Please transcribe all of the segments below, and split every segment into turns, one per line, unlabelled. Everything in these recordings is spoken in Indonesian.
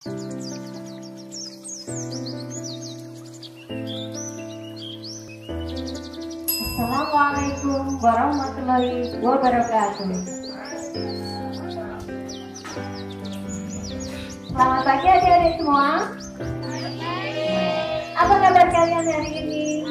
Assalamualaikum warahmatullahi wabarakatuh. Selamat pagi adik-adik semua. Apa kabar kalian hari ini?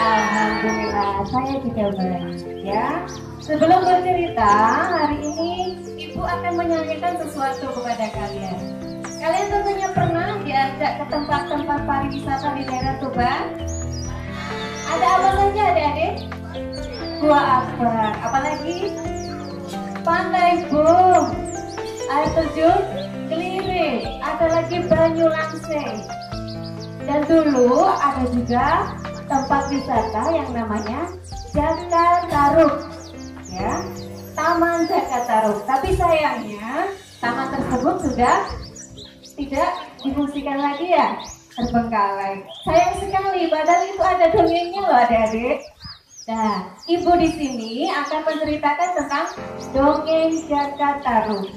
Alhamdulillah, saya juga baik ya. Sebelum bercerita, hari ini Ibu akan menyampaikan sesuatu kepada kalian. Kalian tentunya pernah diajak ke tempat-tempat pariwisata di daerah Tuban. Ada apa saja adik-adik? Gua Akbar, apalagi? Pantai Bum, air terjun Kelire, ada lagi Banyulangse. Dan dulu ada juga tempat wisata yang namanya Jakatarub, ya, Taman Jakatarub. Tapi sayangnya taman tersebut sudah tidak difungsikan lagi ya, terbengkalai. Sayang sekali, padahal itu ada dongengnya loh adik-adik. Nah, Ibu di sini akan menceritakan tentang dongeng Jakatarub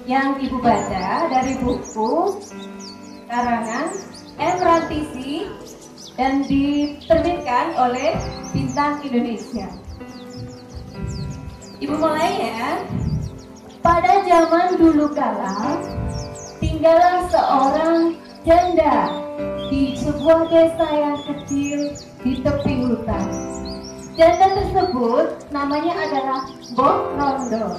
yang Ibu baca dari buku karangan M. Rantisi dan diterbitkan oleh Bintang Indonesia. Ibu mulai ya. Pada zaman dulu kala, tinggallah seorang janda di sebuah desa yang kecil di tepi hutan. Janda tersebut namanya adalah Mbok Rondo.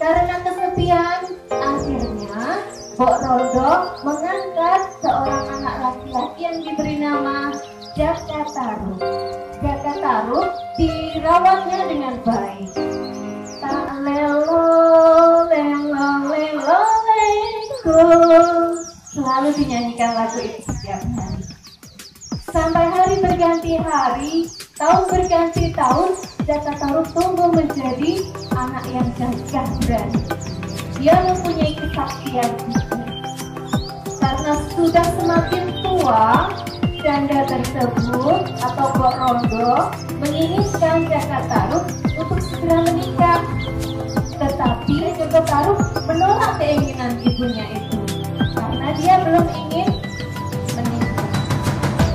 Karena kesepian, akhirnya Mbok Rondo mengangkat seorang anak laki-laki yang diberi nama Jakatarub. Jakatarub dirawatnya dengan baik. Tak lelo lelo lelo lego, selalu dinyanyikan lagu itu setiap hari. Sampai hari berganti hari, tahun berganti tahun, Jakatarub tumbuh menjadi anak yang gagah berani. Dia mempunyai kesaktian. Karena sudah semakin tua, janda tersebut atau Mbok Rondo menginginkan Jakatarub untuk segera menikah. Tetapi Jakatarub menolak keinginan ibunya itu karena dia belum ingin menikah.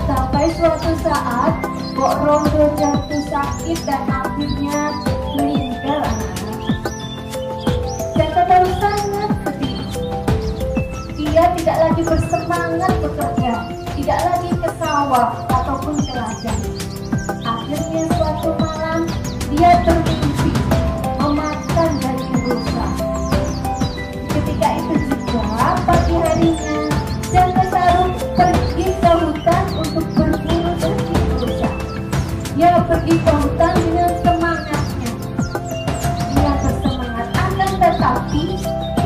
Sampai suatu saat Mbok Rondo jatuh sakit dan akhirnya meninggal anaknya. Jakatarub sangat sedih. Dia tidak lagi bersemangat bekerja, tidak lagi ke sawah ataupun ke ladang. Akhirnya suatu malam dia bermimpi memakan daging rusa. Ketika itu juga pagi harinya Jakatarub pergi ke hutan untuk berburu daging rusa. Dia pergi ke hutan dengan semangatnya. Dia bersemangat, akan tetapi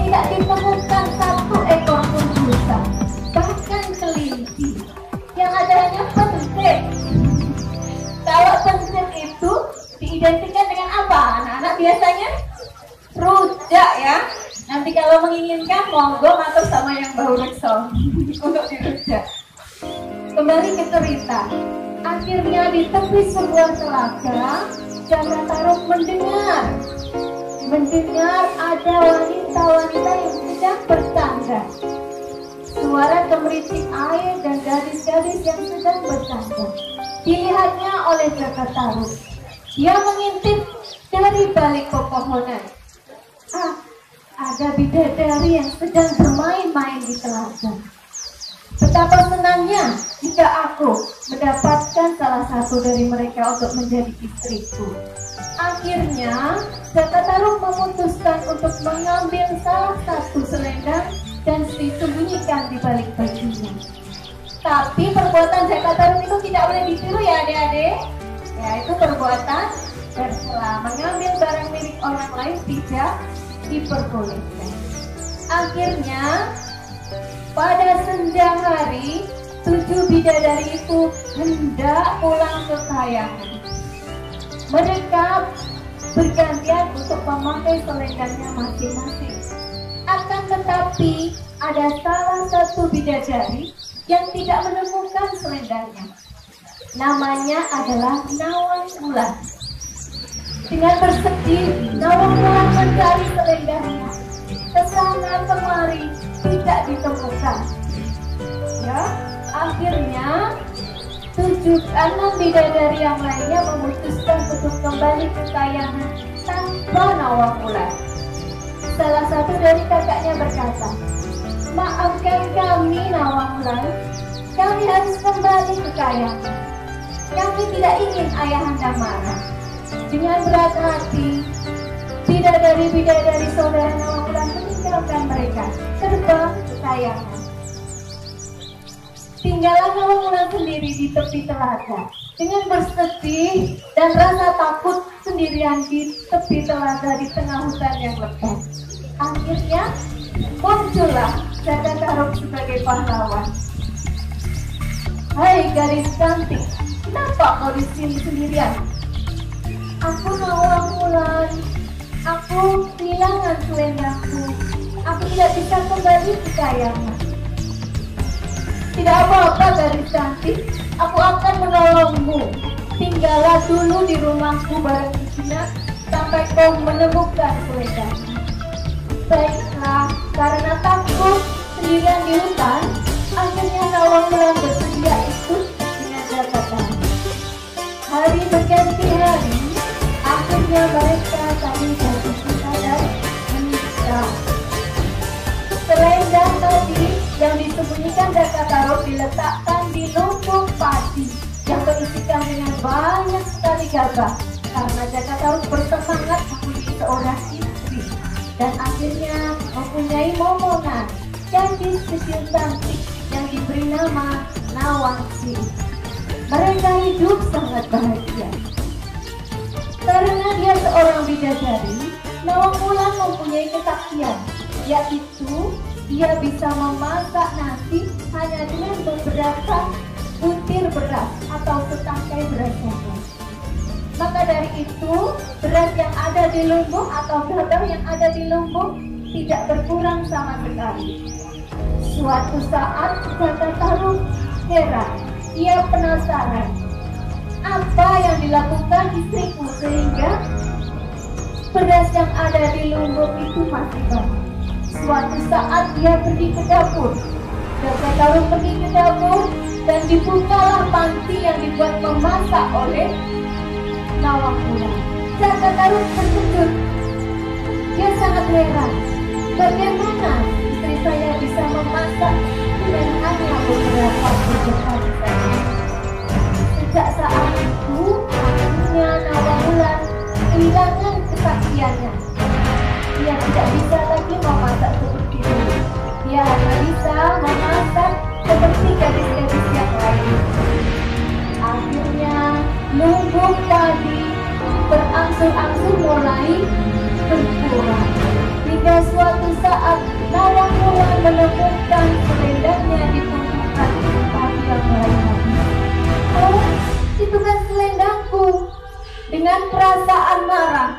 tidak ditemukan satu ekor pun rusa, bahkan kelinci. Yang ada hanya pencet. Kalau pencet itu diidentikan dengan apa? Anak-anak biasanya rujak ya. Nanti kalau menginginkan monggo matur sama yang bau rekso untuk dirujak. Kembali ke cerita. Akhirnya di tepi sebuah telaga, Jakatarub mendengar ada wanita-wanita yang sedang bertanda. Suara gemericik air dan gadis-gadis yang sedang bertanda dilihatnya oleh Jakatarub. Dia mengintip dari balik pepohonan. Ada bidadari yang sedang bermain-main di telaga. Betapa senangnya jika aku mendapatkan salah satu dari mereka untuk menjadi istriku. Akhirnya Jakatarub memutuskan untuk mengambil salah satu selendang dan disembunyikan di balik bajunya. Tapi perbuatan Jakatarub itu tidak boleh ditiru ya adik-adik. Ya, itu perbuatan tercela. Mengambil barang milik orang lain tidak diperbolehkan. Akhirnya pada senja hari, 7 bidadari itu hendak pulang ke kayangan. Mereka bergantian untuk memakai selendangnya masing-masing. Akan tetapi ada salah satu bidadari yang tidak menemukan selendangnya. Namanya adalah Nawang Wulan. Dengan bersedih, Nawang Wulan mencari selendangnya kesana kemari tidak ditemukan. Ya, akhirnya 6 bidadari yang lainnya memutuskan untuk kembali ke kayangan tanpa Nawangwulan. Salah satu dari kakaknya berkata, "Maafkan kami Nawangwulan, kami harus kembali ke kayangan. Kami tidak ingin ayahanda marah." Dengan berat hati, bidadari-bidadari saudara Nawangwulan meninggalkan mereka, terbang ke kayangan. Tinggallah Nawangwulan sendiri di tepi telaga, dengan bersedih dan rasa takut sendirian di tepi telaga di tengah hutan yang lebat. Akhirnya muncullah Jakataruk sebagai pahlawan. "Hai gadis cantik, kenapa kau di sini sendirian?" "Aku Nawangwulan, aku kehilangan selendangku. Aku tidak bisa kembali ke kayangan." "Tidak apa-apa gadis cantik, aku akan menolongmu. Tinggallah dulu di rumahku bareng Kicina sampai kau menemukan selendangmu." "Baiklah," karena takut sendirian di hutan, akhirnya Nawangwulan bersedia ikut dengan Jakataruk. Hari berganti hari, akhirnya mereka saling jatuh cinta dan menikah. Selendang tadi yang disembunyikan Jakataruk diletakkan di lumbung padi yang berisikan dengan banyak sekali gabah, karena Jakataruk bersemangat mempunyai seorang istri dan akhirnya mempunyai momongan, gadis kecil cantik yang diberi nama Nawangsi. Mereka hidup sangat bahagia. Karena dia seorang bidadari, Nawangwulan mempunyai kesaktian, yaitu dia bisa memasak nasi hanya dengan beberapa butir beras atau setangkai beras saja. Maka dari itu, beras yang ada di lumbung atau gabah yang ada di lumbung tidak berkurang sama sekali. Suatu saat Jakataruk heran, ia penasaran, apa yang dilakukan istriku sehingga beras yang ada di lumbung itu masih banyak. Suatu saat dia pergi ke dapur. Jakataruk pergi ke dapur dan dibukalah panci yang dibuat memasak oleh Nawangwulan. Jakataruk terkejut. Dia sangat heran, bagaimana istri saya bisa memasak dengan hanya beberapa butir saja. Sejak saat itu, akhirnya Nawangwulan kehilangan kesaktiannya. Dia tidak bisa lagi memasak seperti dulu. Dia hanya bisa memasak seperti gadis-gadis yang lain. Akhirnya lumbung padi berangsur-angsur mulai berkurang. Hingga suatu saat Nawangwulan menemukan selendangnya di tumpukan padi yang lain. "Oh, itu kan selendangku." Dengan perasaan marah,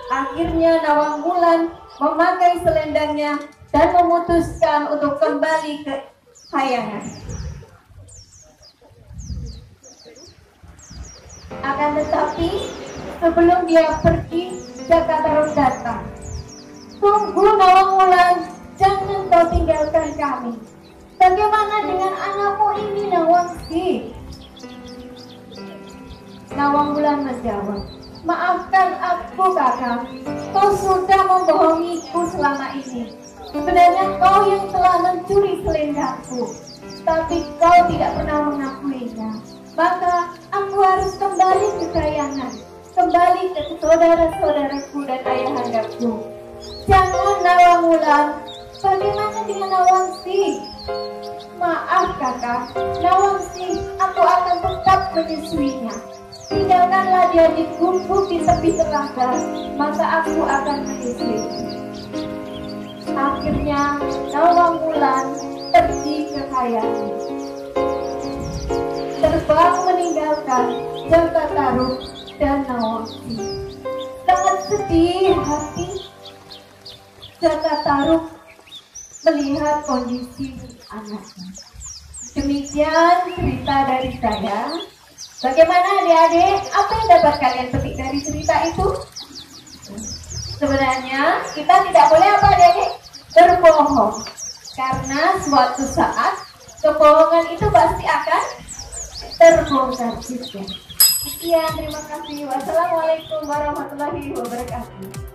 akhirnya Nawangwulan memakai selendangnya dan memutuskan untuk kembali ke kayangan. Akan tetapi, sebelum dia pergi, Jakataruk datang. "Tunggu Nawangwulan, jangan kau tinggalkan kami. Bagaimana dengan anakmu ini Nawangsi?" Nawangwulan menjawab, "Maafkan aku kakak, kau sudah membohongiku selama ini. Sebenarnya kau yang telah mencuri selendangku, tapi kau tidak pernah mengakuinya. Maka aku harus kembali ke kayangan, kembali ke saudara-saudaraku dan ayahandaku." "Jangan Nawangwulan, bagaimana dengan Nawangsi?" "Maaf kakak, Nawangsi aku akan tetap menyusuinya. Tinggalkanlah dia di gubuk di tepi telaga, maka aku akan menyusuinya." Akhirnya Nawangwulan pergi ke kayangan, terbang meninggalkan Jakataruk dan Nawangsi. Sangat sedih hati Jakataruk melihat kondisi anaknya. Demikian cerita dari saya. Bagaimana adik-adik? Apa yang dapat kalian petik dari cerita itu? Sebenarnya kita tidak boleh apa adik-adik? Berbohong. Karena suatu saat kebohongan itu pasti akan terbongkar juga. Sekian, terima kasih. Wassalamualaikum warahmatullahi wabarakatuh.